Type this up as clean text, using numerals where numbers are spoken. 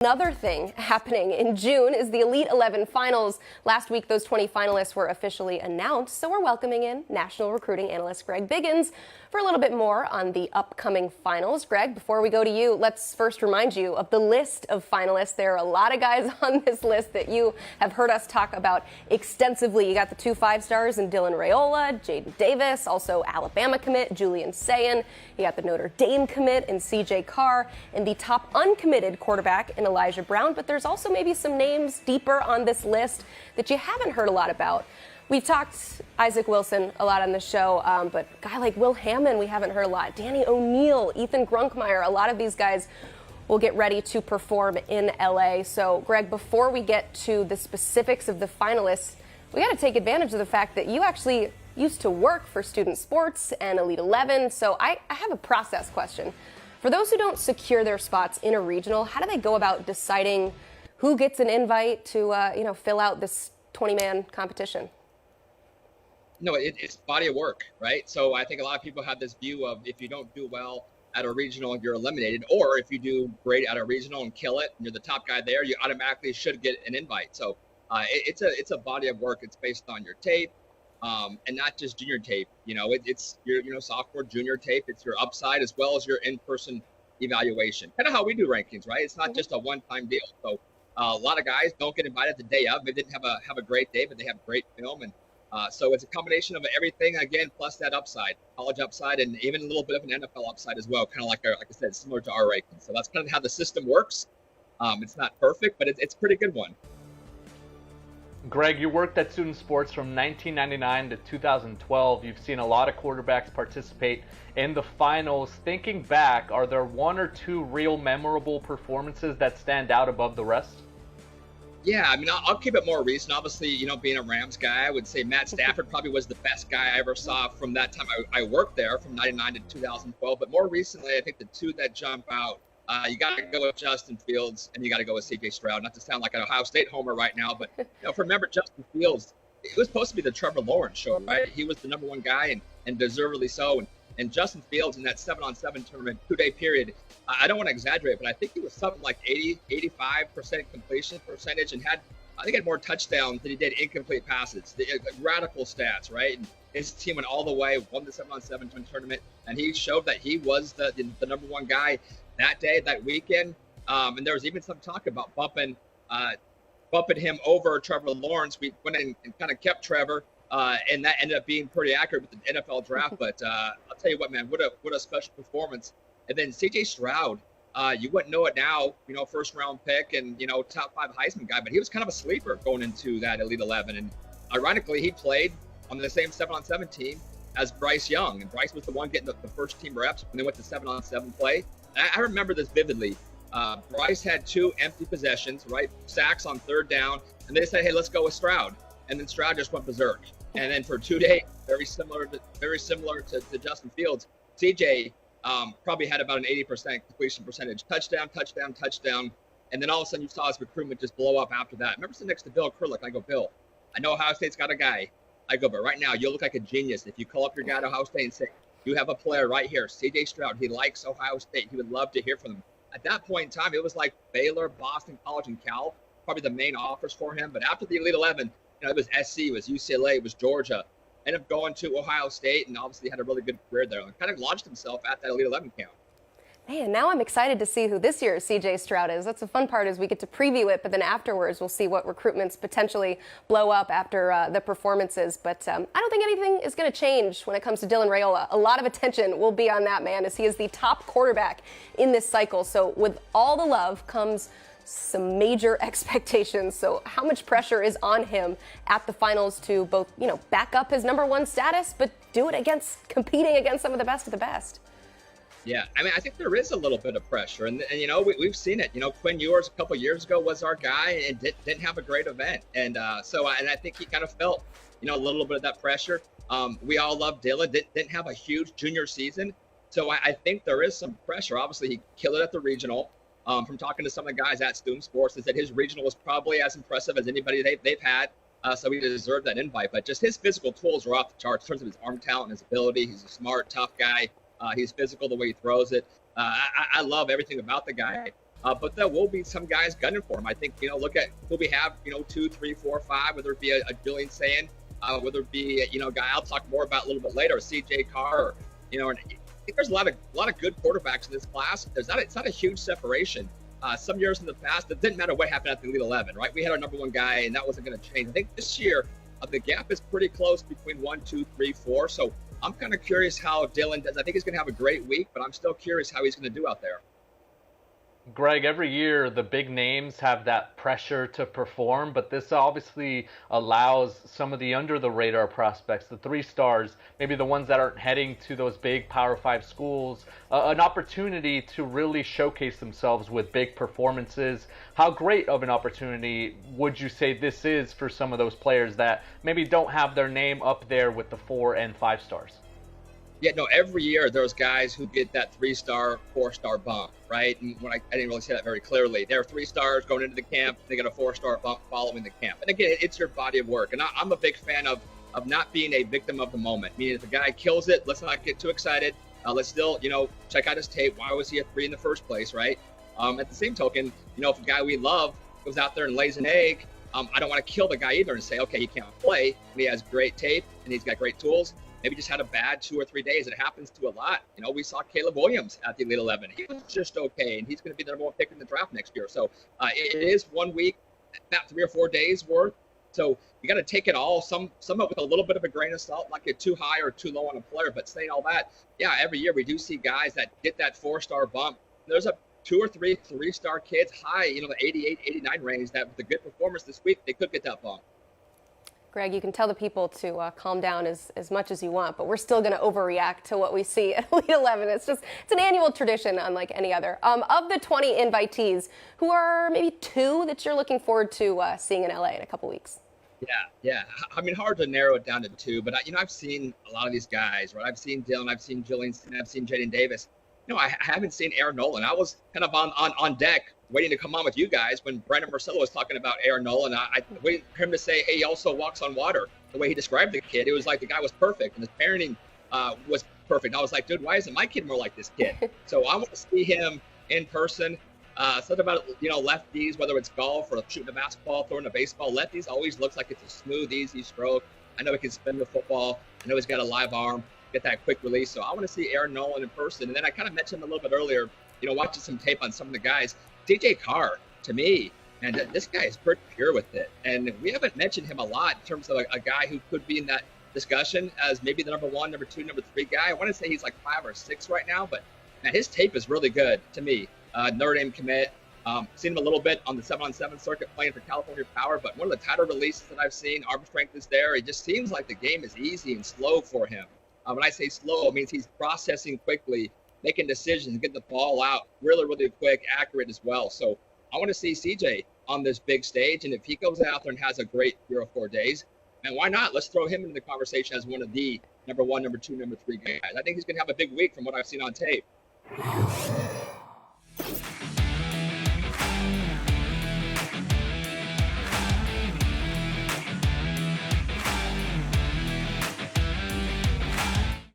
Another thing happening in June is the Elite 11 finals. Last week, those 20 finalists were officially announced, so we're welcoming in national recruiting analyst Greg Biggins for a little bit more on the upcoming finals. Greg, before we go to you, let's first remind you of the list of finalists. There are a lot of guys on this list that you have heard us talk about extensively. You got the 2 5-stars in Dylan Raiola, Jadyn Davis, also Alabama commit Julian Sayin. You got the Notre Dame commit in CJ Carr, and the top uncommitted quarterback in Elijah Brown, but there's also maybe some names deeper on this list that you haven't heard a lot about. We've talked Isaac Wilson a lot on the show, but a guy like Will Hammond, we haven't heard a lot. Danny O'Neal, Ethan Grunkmeyer, a lot of these guys will get ready to perform in LA. So, Greg, before we get to the specifics of the finalists, we got to take advantage of the fact that you actually used to work for Student Sports and Elite 11. So I have a process question. For those who don't secure their spots in a regional, how do they go about deciding who gets an invite to, fill out this 20-man competition? No, it's body of work, right? So I think a lot of people have this view of if you don't do well at a regional, you're eliminated, or if you do great at a regional and kill it, and you're the top guy there, you automatically should get an invite. So it's a body of work. It's based on your tape, and not just junior tape. It's your sophomore, junior tape. It's your upside as well as your in-person evaluation. Kind of how we do rankings, right? It's not just a one-time deal. So a lot of guys don't get invited the day of. They didn't have a great day, but they have great film, and so it's a combination of everything again, plus that upside, college upside, and even a little bit of an NFL upside as well. Kind of like I said, similar to our rankings. So that's kind of how the system works. It's not perfect, but it's a pretty good one. Greg, you worked at Student Sports from 1999 to 2012. You've seen a lot of quarterbacks participate in the finals. Thinking back, are there one or two real memorable performances that stand out above the rest? Yeah, I mean, I'll keep it more recent. Obviously, being a Rams guy, I would say Matt Stafford probably was the best guy I ever saw from that time I worked there, from 99 to 2012. But more recently, I think the two that jump out, you got to go with Justin Fields, and you got to go with C.J. Stroud. Not to sound like an Ohio State homer right now, but remember Justin Fields, it was supposed to be the Trevor Lawrence show, right? He was the number one guy, and deservedly so. And Justin Fields in that 7-on-7 tournament, 2-day period, I don't want to exaggerate, but I think he was something like 85% completion percentage, and had more touchdowns than he did incomplete passes. Radical stats, right? And his team went all the way, won the 7-on-7 tournament, and he showed that he was the number one guy that day, that weekend. And there was even some talk about bumping him over Trevor Lawrence. We went in and kind of kept Trevor. And that ended up being pretty accurate with the NFL draft. But I'll tell you what, man, what a special performance. And then C.J. Stroud, you wouldn't know it now, first round pick and, top 5 Heisman guy, but he was kind of a sleeper going into that Elite 11. And ironically, he played on the same 7-on-7 team as Bryce Young. And Bryce was the one getting the first team reps when they went to 7-on-7 play. And I remember this vividly. Bryce had 2 empty possessions, right? Sacks on 3rd down. And they said, hey, let's go with Stroud. And then Stroud just went berserk. And then for 2 days, very similar to Justin Fields, CJ probably had about an 80% completion percentage. Touchdown. And then all of a sudden you saw his recruitment just blow up after that. I remember sitting next to Bill Kurlick. I go, Bill, I know Ohio State's got a guy. I go, but right now you look like a genius. If you call up your guy at Ohio State and say, you have a player right here, C.J. Stroud. He likes Ohio State. He would love to hear from him. At that point in time, it was like Baylor, Boston College, and Cal, probably the main offers for him. But after the Elite 11, it was SC, it was UCLA, it was Georgia. Ended up going to Ohio State and obviously had a really good career there. And kind of launched himself at that Elite 11 camp. Man, now I'm excited to see who this year's C.J. Stroud is. That's the fun part, is we get to preview it, but then afterwards we'll see what recruitments potentially blow up after the performances. But I don't think anything is going to change when it comes to Dylan Raiola. A lot of attention will be on that man, as he is the top quarterback in this cycle. So with all the love comes some major expectations. So how much pressure is on him at the finals to both, back up his number one status, but do it competing against some of the best of the best? Yeah, I mean, I think there is a little bit of pressure, and we've seen it. Quinn Ewers a couple years ago was our guy and didn't have a great event, and I think he kind of felt a little bit of that pressure. We all love Dylan. Didn't have a huge junior season, so I think there is some pressure. Obviously, he killed it at the regional. From talking to some of the guys at Student Sports, they said his regional was probably as impressive as anybody they've had. So he deserved that invite. But just his physical tools are off the charts in terms of his arm talent and his ability. He's a smart, tough guy. He's physical the way he throws it. I love everything about the guy. But there will be some guys gunning for him. I think, look at who we have, 2, 3, 4, 5, whether it be a Julian saying, whether it be, a guy I'll talk more about a little bit later, CJ Carr, and I think there's a lot of good quarterbacks in this class. It's not a huge separation. Some years in the past, it didn't matter what happened at the Elite 11, right? We had our number one guy, and that wasn't going to change. I think this year, the gap is pretty close between 1, 2, 3, 4. So I'm kind of curious how Dylan does. I think he's going to have a great week, but I'm still curious how he's going to do out there. Greg, every year the big names have that pressure to perform, but this obviously allows some of the under-the-radar prospects, the 3 stars, maybe the ones that aren't heading to those big Power 5 schools, an opportunity to really showcase themselves with big performances. How great of an opportunity would you say this is for some of those players that maybe don't have their name up there with the 4 and 5 stars? Yeah, no, every year there's guys who get that 3-star, 4-star bump, right? And when I didn't really say that very clearly. They're 3 stars going into the camp, they get a 4-star bump following the camp. And again, it's your body of work. And I'm a big fan of not being a victim of the moment. Meaning if a guy kills it, let's not get too excited. Let's still, check out his tape. Why was he a 3 in the first place, right? At the same token, if a guy we love goes out there and lays an egg, I don't want to kill the guy either and say, okay, he can't play. He has great tape and he's got great tools. Maybe just had a bad 2 or 3 days. It happens to a lot. We saw Caleb Williams at the Elite 11. He was just okay, and he's going to be the number 1 pick in the draft next year. So it is 1 week, about 3 or 4 days worth. So you got to take it all, some of it with a little bit of a grain of salt, not get too high or too low on a player. But saying all that, yeah, every year we do see guys that get that 4-star bump. There's a 2 or 3 3-star kids high, the 88, 89 range that with a good performance this week, they could get that bump. Greg, you can tell the people to calm down as much as you want, but we're still going to overreact to what we see at Elite 11. It's an annual tradition unlike any other. Of the 20 invitees, who are maybe 2 that you're looking forward to seeing in LA in a couple weeks? Yeah. I mean, hard to narrow it down to 2, but I've seen a lot of these guys, right? I've seen Dylan, I've seen Julian, I've seen Jadyn Davis. I haven't seen Aaron Nolan. I was kind of on deck waiting to come on with you guys when Brandon Marcello was talking about Aaron Nolan. I waited for him to say, hey, he also walks on water. The way he described the kid, it was like the guy was perfect and his parenting was perfect. I was like, dude, why isn't my kid more like this kid? So I want to see him in person. Something about, lefties, whether it's golf or shooting a basketball, throwing a baseball, lefties always looks like it's a smooth, easy stroke. I know he can spin the football. I know he's got a live arm, get that quick release. So I want to see Aaron Nolan in person. And then I kind of mentioned a little bit earlier, watching some tape on some of the guys. CJ Carr, to me, and this guy is pretty pure with it. And we haven't mentioned him a lot in terms of a guy who could be in that discussion as maybe the number 1, number 2, number 3 guy. I want to say he's like 5 or 6 right now, but man, his tape is really good to me. Notre Dame commit. Seen him a little bit on the 7-on-7 circuit playing for California Power, but one of the tighter releases that I've seen, arm strength is there. It just seems like the game is easy and slow for him. When I say slow, it means he's processing quickly, making decisions, getting the ball out really, really quick, accurate as well. So I want to see CJ on this big stage, and if he goes out there and has a great 3 or 4 days, man, why not? Let's throw him into the conversation as one of the number 1, number 2, number 3 guys. I think he's going to have a big week from what I've seen on tape.